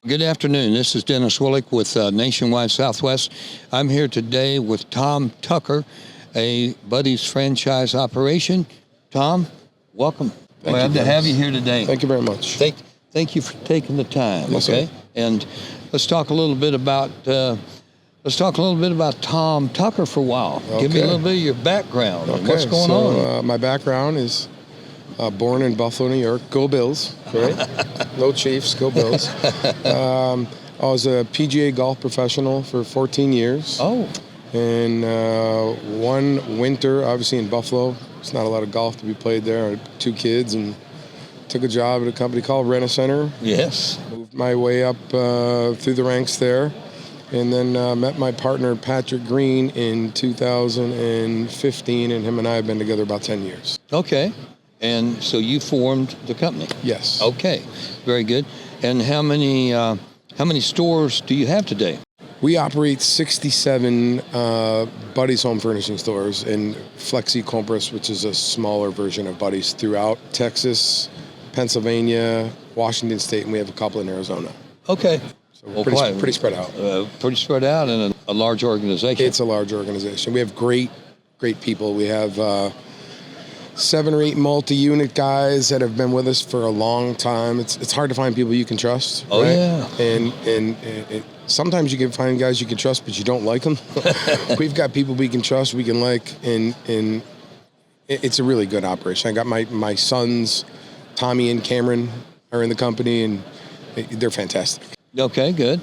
Good afternoon. This is Dennis Willich with Nationwide Southwest. I'm here today with Tom Tucker, a Buddy's franchise operation. Tom, welcome. Glad to have you here today. Thank you very much. Thank you for taking the time. Yes, okay, sir. and let's talk a little bit about Tom Tucker for a while. Okay. Give me a little bit of your background and what's going on. My background is born in Buffalo, New York. Go Bills, right? No Chiefs, go Bills. I was a PGA golf professional for 14 years. Oh. And one winter, obviously in Buffalo, there's not a lot of golf to be played there. I had 2 kids and took a job at a company called Rent-A-Center. Yes. Moved my way up through the ranks there. And then met my partner, Patrick Green, in 2015, and him and I have been together about 10 years. Okay. And so you formed the company? Yes. Okay. Very good. And how many stores do you have today? We operate 67 Buddy's Home Furnishing stores and Flexi Compras, which is a smaller version of Buddy's, throughout Texas, Pennsylvania, Washington State, and we have a couple in Arizona. Okay. So we're pretty spread out. Pretty spread out and a large organization. It's a large organization. We have great people. We have 7 or 8 multi-unit guys that have been with us for a long time. It's hard to find people you can trust. Oh, right? yeah. And sometimes you can find guys you can trust, but you don't like them. We've got people we can trust, we can like, and it's a really good operation. I got my sons, Tommy and Cameron, are in the company, and they're fantastic. Okay, good.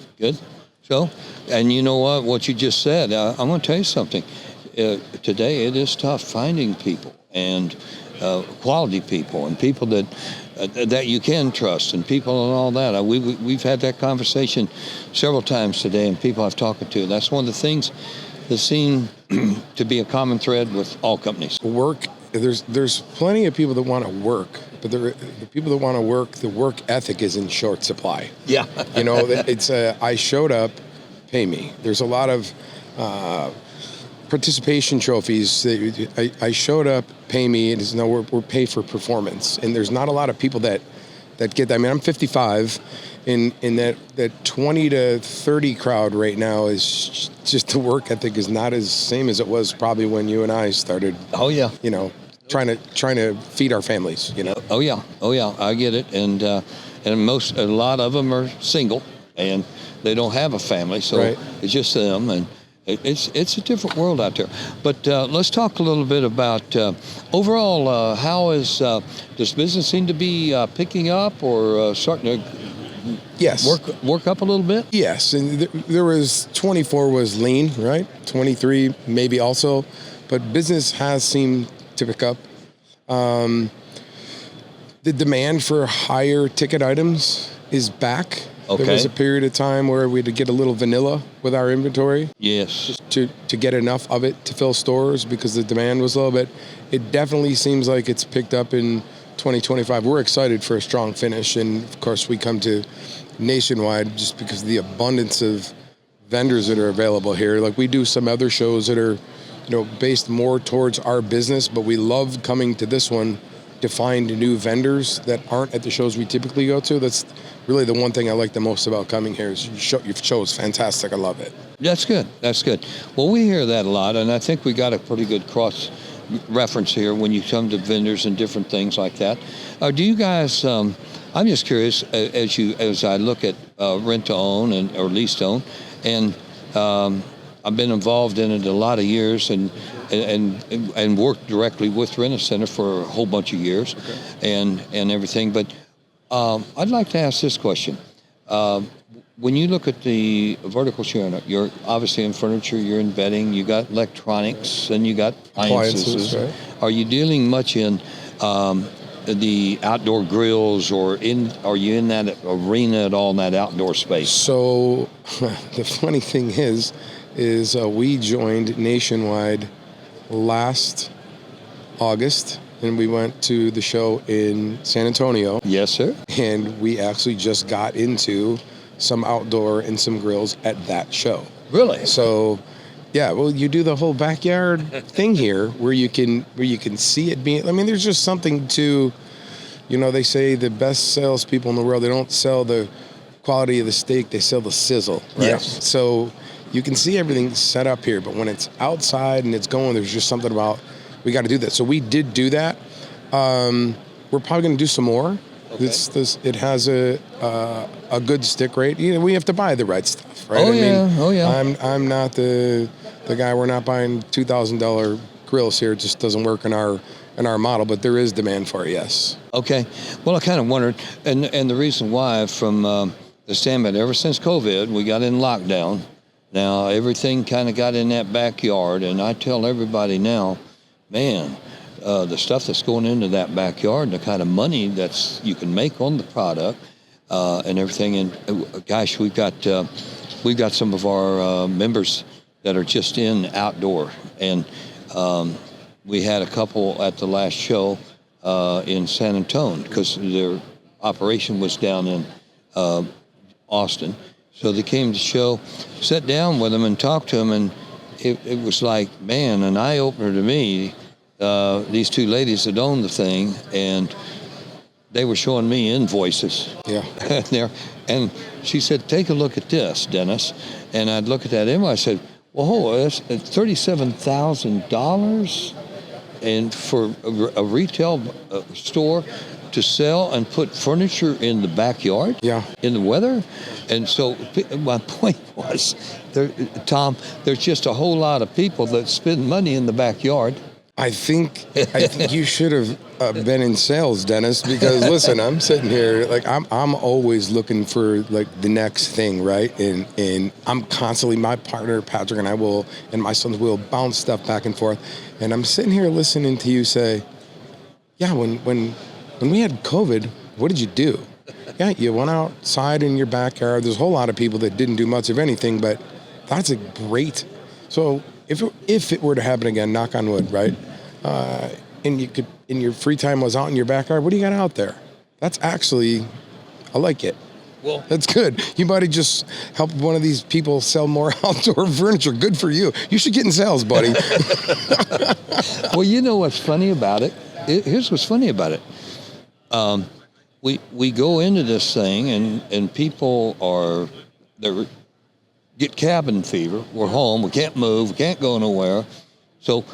So, and you know what you just said, I'm going to tell you something. Today it is tough finding people and quality people and people that you can trust and people and all that. We've had that conversation several times today, and people I've talked to. That's one of the things that seem to be a common thread with all companies. Work. There's plenty of people that want to work, but the people that want to work, the work ethic is in short supply. Yeah. It's I showed up, pay me. There's a lot of participation trophies. I showed up, pay me. It is we're paid for performance, and there's not a lot of people that get that. I mean, I'm 55, in that 20 to 30 crowd right now is just the work ethic is not as same as it was probably when you and I started. Oh yeah. Trying to feed our families. Oh yeah. I get it, and a lot of them are single and they don't have a family, so right. It's just them, and it's a different world out there. But let's talk a little bit about overall. How does business seem to be picking up or starting to? Yes. Work up a little bit? Yes, and there was 24 was lean, right? 23 maybe also, but business has seemed to pick up. The demand for higher ticket items is back. Okay. There was a period of time where we had to get a little vanilla with our inventory. Yes. To get enough of it to fill stores because the demand was low, but it definitely seems like it's picked up in 2025. We're excited for a strong finish, and of course we come to Nationwide just because of the abundance of vendors that are available here. Like, we do some other shows that are, based more towards our business, but we love coming to this one to find new vendors that aren't at the shows we typically go to. That's really the one thing I like the most about coming here is your show is fantastic. I love it. That's good. Well, we hear that a lot, and I think we got a pretty good cross reference here when you come to vendors and different things like that. Do you guys? I'm just curious as I look at rent to own or lease to own, and I've been involved in it a lot of years and worked directly with Rent-A-Center for a whole bunch of years, okay. and everything. But I'd like to ask this question. When you look at the verticals you're obviously in furniture, you're in bedding, you got electronics, and you got appliances. Right. Are you dealing much in the outdoor grills, or are you in that arena at all, in that outdoor space? So the funny thing is we joined Nationwide last August, and we went to the show in San Antonio. Yes, sir. And we actually just got into some outdoor and some grills at that show. Really? So, yeah, well, you do the whole backyard thing here where you can see it being. I mean, there's just something to, they say the best salespeople in the world, they don't sell the quality of the steak, they sell the sizzle, right? Yes. So you can see everything set up here, but when it's outside and it's going, there's just something about, we got to do that. So we did do that. We're probably going to do some more. Okay. It has a good stick rate. We have to buy the right stuff, right? Oh yeah. I'm not the guy. We're not buying $2,000 grills here. It just doesn't work in our model, but there is demand for it. Yes. Okay. Well, I kind of wondered, and the reason why, from the standpoint, ever since COVID, we got in lockdown. Now everything kind of got in that backyard, and I tell everybody now, man, the stuff that's going into that backyard, the kind of money that's you can make on the product, and everything. And gosh, we've got some of our members that are just in outdoor, and we had a couple at the last show in San Antonio because their operation was down in Austin. So they came to the show, sat down with them and talked to them, and it was like, man, an eye-opener to me. These two ladies that owned the thing, and they were showing me invoices. Yeah. And she said, take a look at this, Dennis. And I'd look at that invoice. I said, whoa, that's $37,000 and for a retail store to sell and put furniture in the backyard, in the weather. And so my point was, Tom, there's just a whole lot of people that spend money in the backyard. I think you should have been in sales, Dennis, because listen, I'm sitting here like I'm always looking for like the next thing, right? And I'm constantly, my partner Patrick and I and my sons will bounce stuff back and forth, and I'm sitting here listening to you say, yeah, when we had COVID, what did you do? Yeah, you went outside in your backyard. There's a whole lot of people that didn't do much of anything, but that's a great. So if it were to happen again, knock on wood, right? And you could, in your free time, was out in your backyard. What do you got out there? That's actually, I like it. Well, that's good. You might have just helped one of these people sell more outdoor furniture. Good for you. You should get in sales, buddy. Well, you know what's funny about it? Here's what's funny about it. We go into this thing and people they get cabin fever. We're home. We can't move. We can't go nowhere. So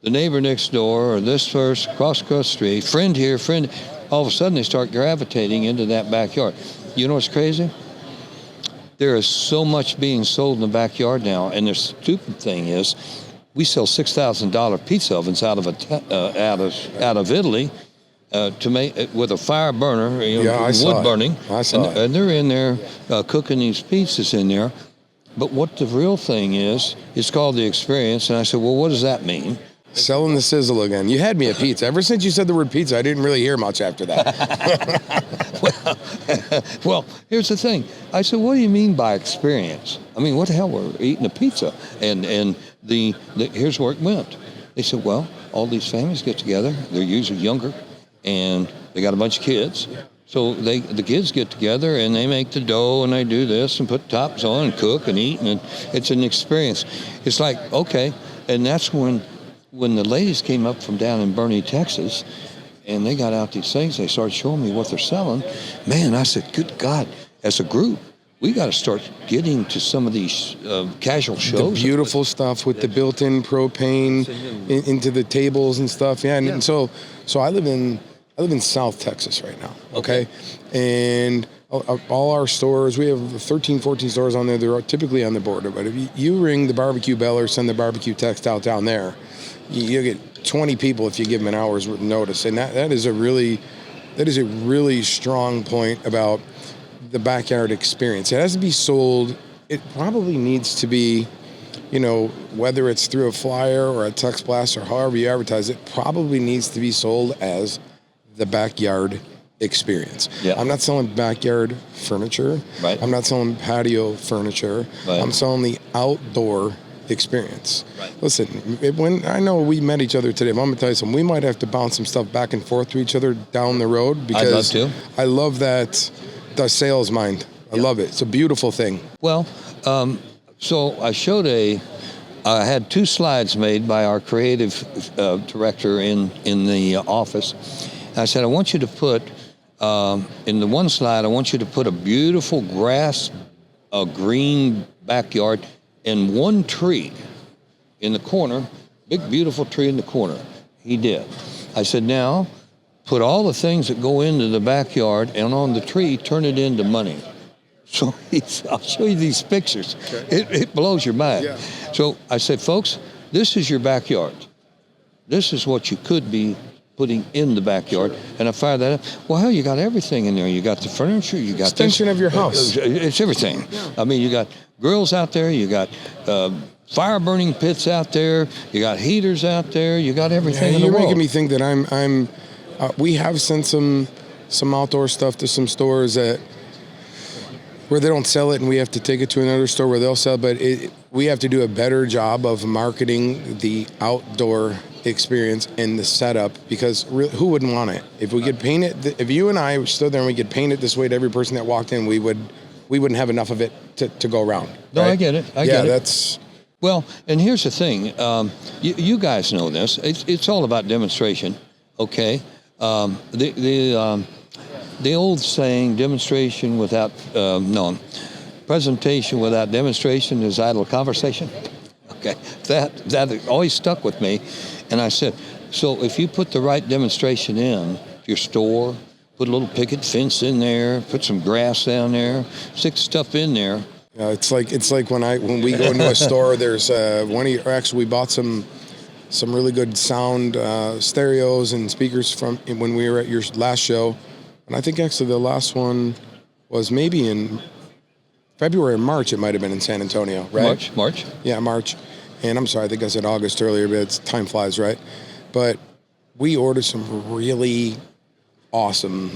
the neighbor next door or this person across the street, friend here, friend, all of a sudden they start gravitating into that backyard. You know what's crazy? There is so much being sold in the backyard now, and the stupid thing is, we sell $6,000 pizza ovens out of Italy to make with a fire burner, wood burning. I saw it. And they're in there cooking these pizzas in there. But what the real thing is, it's called the experience. And I said, well, what does that mean? Selling the sizzle again. You had me at pizza. Ever since you said the word pizza, I didn't really hear much after that. Well, here's the thing. I said, what do you mean by experience? I mean, what the hell? We're eating a pizza. And here's where it went. They said, well, all these families get together. They're usually younger, and they got a bunch of kids. So the kids get together and they make the dough and they do this and put tops on and cook and eat, and it's an experience. It's like, okay, and that's when the ladies came up from down in Boerne, Texas, and they got out these things, they started showing me what they're selling. Man, I said, good God, as a group, we got to start getting to some of these casual shows. The beautiful stuff with the built-in propane into the tables and stuff. Yeah, and so I live in South Texas right now, okay? And all our stores, we have 13, 14 stores on there. They're typically on the border. But if you ring the barbecue bell or send the barbecue text out down there, you'll get 20 people if you give them an hour's notice. And that is a really strong point about the backyard experience. It has to be sold. It probably needs to be, whether it's through a flyer or a text blast or however you advertise it, probably needs to be sold as the backyard experience. Yeah. I'm not selling backyard furniture. Right. I'm not selling patio furniture. Right. I'm selling the outdoor experience. Right. Listen, when I know we met each other today, but I'm gonna tell you something. We might have to bounce some stuff back and forth to each other down the road because I'd love to. I love that the sales mind. I love it. It's a beautiful thing. Well, so I had 2 slides made by our creative director in the office. I said, I want you to put In the one slide, I want you to put a beautiful grass, a green backyard, and one tree in the corner, big beautiful tree in the corner. He did. I said, now put all the things that go into the backyard and on the tree, turn it into money. So I'll show you these pictures. Okay. It blows your mind. Yeah. So I said, folks, this is your backyard. This is what you could be putting in the backyard. Sure. And I fired that up. Well, hell, you got everything in there. You got the furniture. You got extension of your house. It's everything. Yeah. I mean, you got grills out there. You got fire burning pits out there. You got heaters out there. You got everything in the world. You're making me think that we have sent some outdoor stuff to some stores where they don't sell it, and we have to take it to another store where they'll sell it. But we have to do a better job of marketing the outdoor experience and the setup, because who wouldn't want it? If we could paint it, if you and I stood there and we could paint it this way to every person that walked in, we wouldn't have enough of it to go around. No, right? I get it. I get it. That's... Well, and here's the thing. You guys know this. It's all about demonstration, okay? The old saying, presentation without demonstration is idle conversation. Okay, that always stuck with me. And I said, so if you put the right demonstration in your store, put a little picket fence in there, put some grass down there, stick stuff in there. It's like when we go into a store, there's we bought some really good sound stereos and speakers from when we were at your last show. And I think actually the last one was maybe in February or March. It might have been in San Antonio, right? March. Yeah, March. And I'm sorry, I think I said August earlier, but time flies, right? But we ordered some really awesome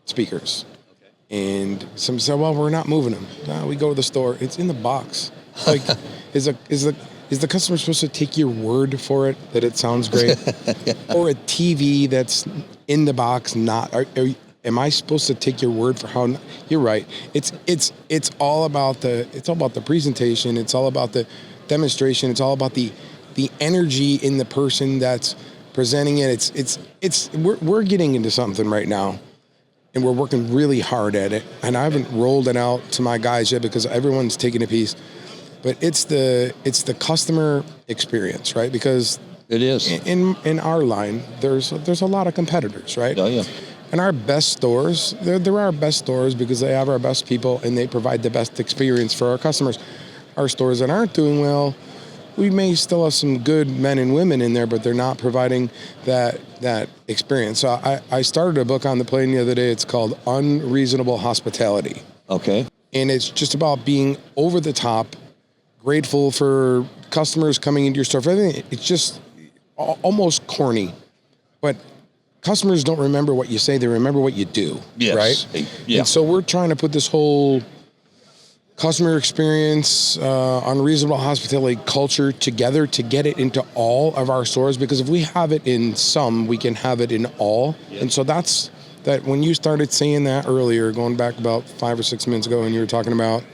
speakers. Okay. And some said, well, we're not moving them. No, we go to the store. It's in the box. Like, is the customer supposed to take your word for it that it sounds great? Or a TV that's in the box not... Am I supposed to take your word for how? You're right. It's all about the presentation. It's all about the demonstration. It's all about the energy in the person that's presenting it. We're getting into something right now, and we're working really hard at it. And I haven't rolled it out to my guys yet because everyone's taking a piece. But it's the customer experience, right? Because it is in our line. There's a lot of competitors, right? Oh yeah. And our best stores, they're our best stores because they have our best people and they provide the best experience for our customers. Our stores that aren't doing well, we may still have some good men and women in there, but they're not providing that experience. So I started a book on the plane the other day. It's called Unreasonable Hospitality. Okay. And it's just about being over the top, grateful for customers coming into your store. It's just almost corny, but customers don't remember what you say, they remember what you do, yes. Right? Yeah. And so we're trying to put this whole customer experience, unreasonable hospitality culture together to get it into all of our stores, because if we have it in some, we can have it in all. Yep. And so that's that. When you started saying that earlier, going back about 5 or 6 minutes ago, and you were talking about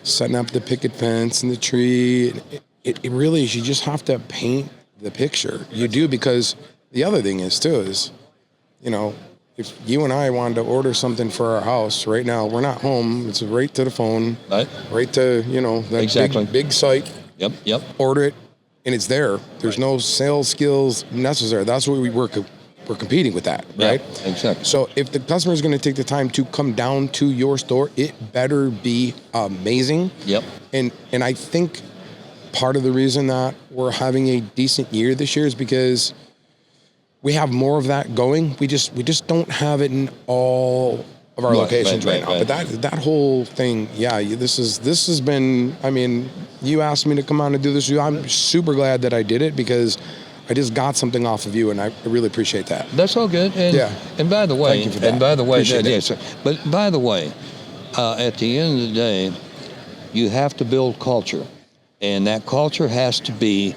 setting up the picket fence and the tree, it really is, you just have to paint the picture. You do, because the other thing is, if you and I wanted to order something for our house right now, we're not home. It's right to the phone, right to, that exactly. big site. Yep. Order it, and it's there. There's no sales skills necessary. That's what we're competing with that, right? Yeah, exactly. So if the customer is going to take the time to come down to your store, it better be amazing. Yep. And I think part of the reason that we're having a decent year this year is because we have more of that going. We just don't have it in all of our locations right now. Right. But that whole thing, this has been. I mean, you asked me to come on and do this. I'm super glad that I did it because I just got something off of you, and I really appreciate that. That's all good. And, and by the way, thank you for that. But by the way, at the end of the day, you have to build culture, and that culture has to be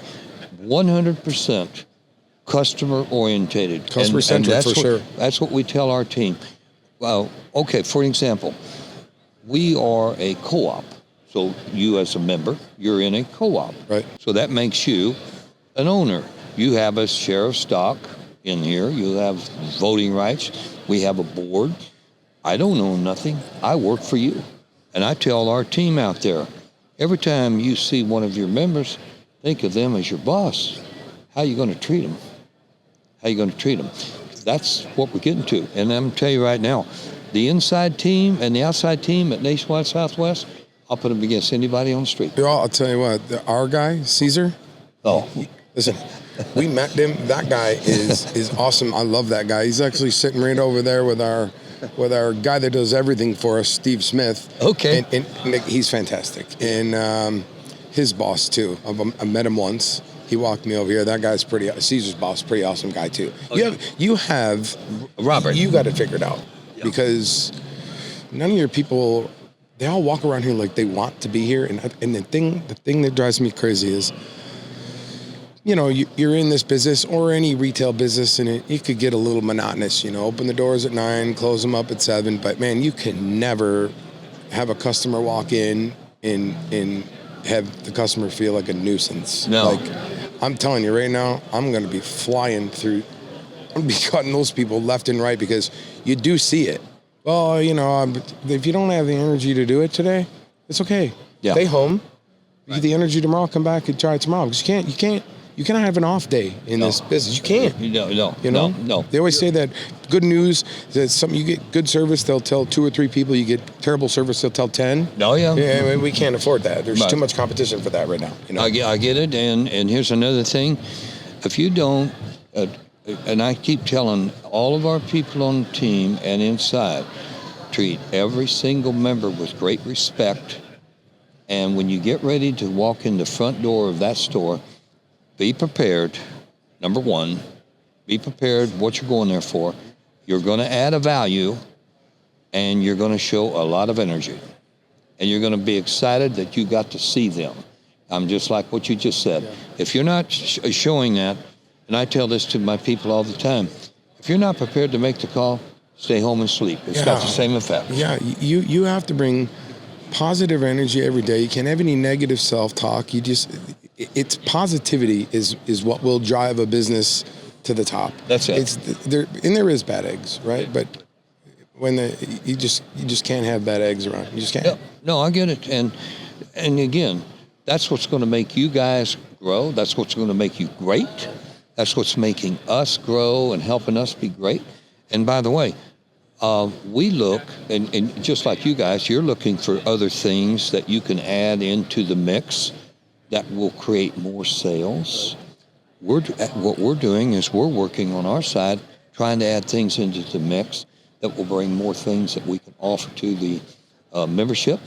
100% customer orientated. Customer centric, for sure. That's what we tell our team. Well, okay, for example, we are a co-op. So you as a member, you're in a co-op. Right. So that makes you an owner. You have a share of stock in here. You have voting rights. We have a board. I don't own nothing. I work for you. And I tell our team out there, every time you see one of your members, think of them as your boss. How are you going to treat them? How are you going to treat them? That's what we're getting to. And I'm going to tell you right now, the inside team and the outside team at Nationwide Southwest, I'll put them against anybody on the street. I'll tell you what, our guy, Caesar, listen, we met him. That guy is awesome. I love that guy. He's actually sitting right over there with our guy that does everything for us, Steve Smith. Okay. And he's fantastic. And his boss, too. I met him once. He walked me over here. That guy's Caesar's boss, pretty awesome guy, too. Okay. You have Robert. You got it figured out. Yeah. Because none of your people, they all walk around here like they want to be here. And the thing that drives me crazy is, you know, you're in this business or any retail business, and it could get a little monotonous. You know, open the doors at 9, close them up at 7. But man, you can never have a customer walk in and have the customer feel like a nuisance. No. Like, I'm telling you right now, I'm going to be flying through. I'm going to be cutting those people left and right because you do see it. Well, you know, if you don't have the energy to do it today, it's okay. Yeah. Stay home. You get the energy tomorrow. Come back and try it tomorrow. Because you cannot have an off day in this business. You can't. No. They always say that good news, that something you get good service, they'll tell 2 or 3 people. You get terrible service, they'll tell 10. Oh, yeah. Yeah, I mean, we can't afford that. There's too much competition for that right now. You know? I get it. And here's another thing. If you don't, and I keep telling all of our people on the team and inside, treat every single member with great respect. And when you get ready to walk in the front door of that store, be prepared. Number one, be prepared what you're going there for. You're going to add a value, and you're going to show a lot of energy. And you're going to be excited that you got to see them. I'm just like what you just said. Yeah. If you're not showing that, and I tell this to my people all the time, if you're not prepared to make the call, stay home and sleep. It's got the same effect. Yeah, you have to bring positive energy every day. You can't have any negative self-talk. It's positivity is what will drive a business to the top. That's it. There is bad eggs, right? But when you just can't have bad eggs around. You just can't. Yeah, no, I get it. And again, that's what's going to make you guys grow. That's what's going to make you great. That's what's making us grow and helping us be great. And by the way, we look, and just like you guys, you're looking for other things that you can add into the mix that will create more sales. What we're doing is we're working on our side, trying to add things into the mix that will bring more things that we can offer to the membership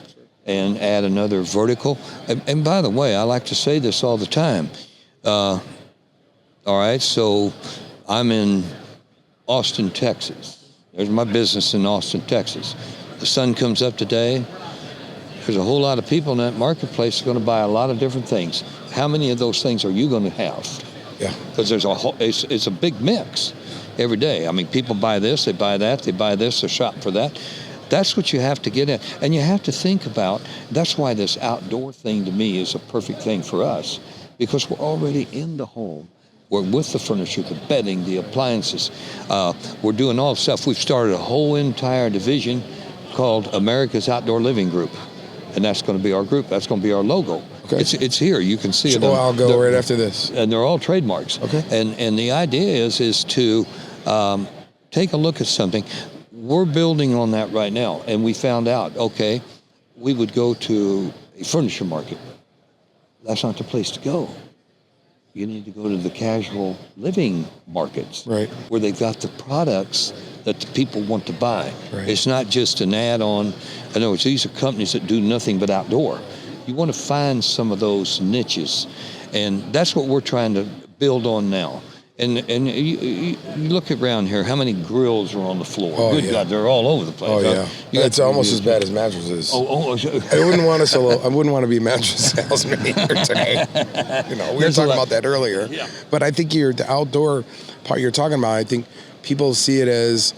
and add another vertical. And by the way, I like to say this all the time. All right, so I'm in Austin, Texas. There's my business in Austin, Texas. The sun comes up today. There's a whole lot of people in that marketplace going to buy a lot of different things. How many of those things are you going to have? Yeah. Because it's a big mix every day. I mean, people buy this, they buy that, they buy this, they shop for that. That's what you have to get at. And you have to think about, that's why this outdoor thing to me is a perfect thing for us, because we're already in the home. We're with the furniture, the bedding, the appliances. We're doing all the stuff. We've started a whole entire division called America's Outdoor Living Group. And that's going to be our group. That's going to be our logo. Okay. It's here. You can see it. Oh, I'll go right after this. And they're all trademarks. Okay. And the idea is to take a look at something. We're building on that right now. And we found out, okay, we would go to a furniture market. That's not the place to go. You need to go to the casual living markets, right, where they've got the products that the people want to buy. Right. It's not just an add-on. In other words, these are companies that do nothing but outdoor. You want to find some of those niches, and that's what we're trying to build on now. And you look around here, how many grills are on the floor? Oh, Good yeah. God, they're all over the place. Oh, yeah. It's almost as bad as mattresses. I wouldn't want to be a mattress salesman here today. We were talking about that earlier. Yeah. But I think the outdoor part you're talking about, I think people see it as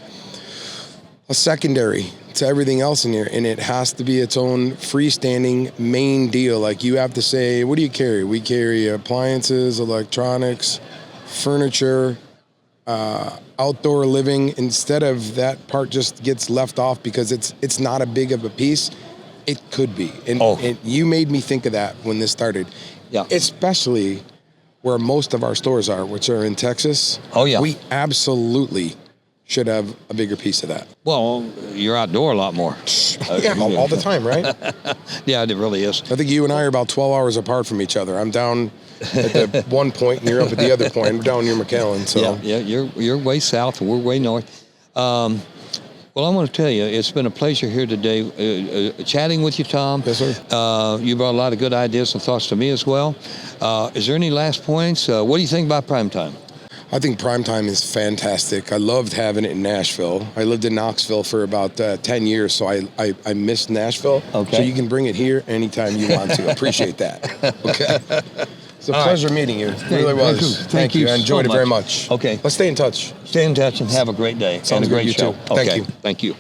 a secondary to everything else in here, and it has to be its own freestanding main deal. Like, you have to say, what do you carry? We carry appliances, electronics, furniture, outdoor living, instead of that part just gets left off because it's not a big of a piece, it could be. And you made me think of that when this started. Yeah. Especially where most of our stores are, which are in Texas. Oh, yeah. We absolutely should have a bigger piece of that. Well, you're outdoor a lot more. Yeah, all the time, right? Yeah, it really is. I think you and I are about 12 hours apart from each other. I'm down at the one point and you're up at the other point. I'm down near McAllen. So Yeah, you're way south and we're way north. Well, I want to tell you, it's been a pleasure here today chatting with you, Tom. Yes, sir. You brought a lot of good ideas and thoughts to me as well. Is there any last points? What do you think about primetime? I think primetime is fantastic. I loved having it in Nashville. I lived in Knoxville for about 10 years, so I missed Nashville. Okay. So you can bring it here anytime you want to. Appreciate that. Okay. It's a pleasure meeting you. It really was. Thank you I enjoyed so it very much. much. Okay. Let's stay in touch. Stay in touch and have a great day. Sounds and a good. great You show. too. Thank you. Thank you.